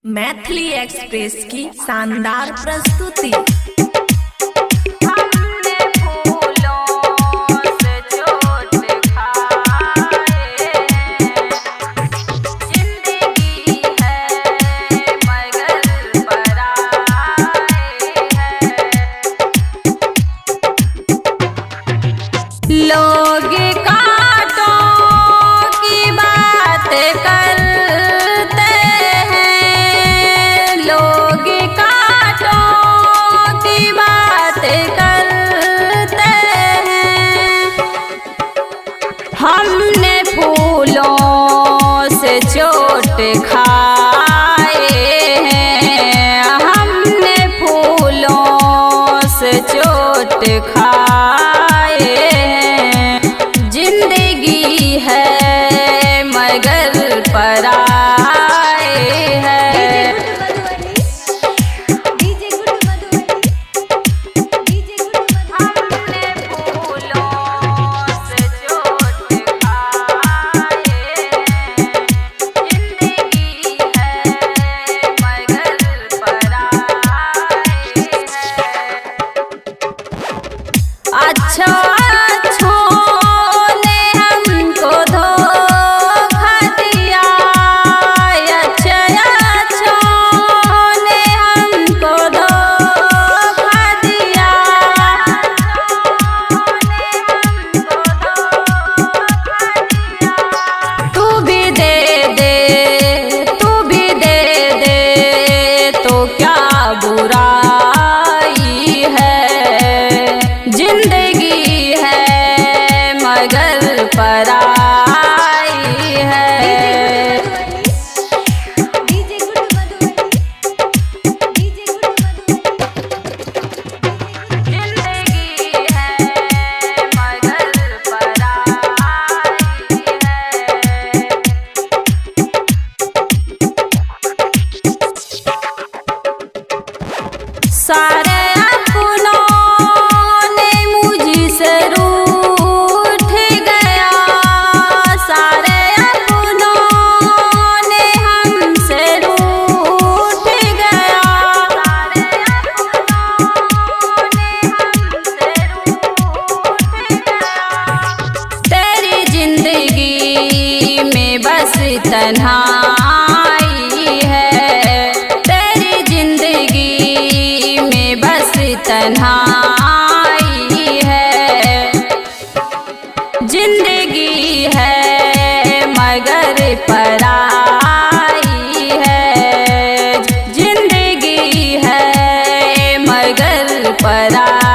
Maithili express की शानदार प्रस्तुति। लोग कांटों की बात करते हैं, लोग कांटों की बात करते हैं। हमने फूलों से चोट खाए हैं, हमने फूलों से चोट खाए हैं। जिंदगी है मगर पराए है। हमने फूलों से चोट खाए हैं, जिंदगी है मगर पराए है। अच्छा पराई है। जिंदगी है मगर पराई है। सारे तन्हाई है, तेरी जिंदगी में बस तन्हाई है। जिंदगी है मगर पराई है, जिंदगी है मगर पराई।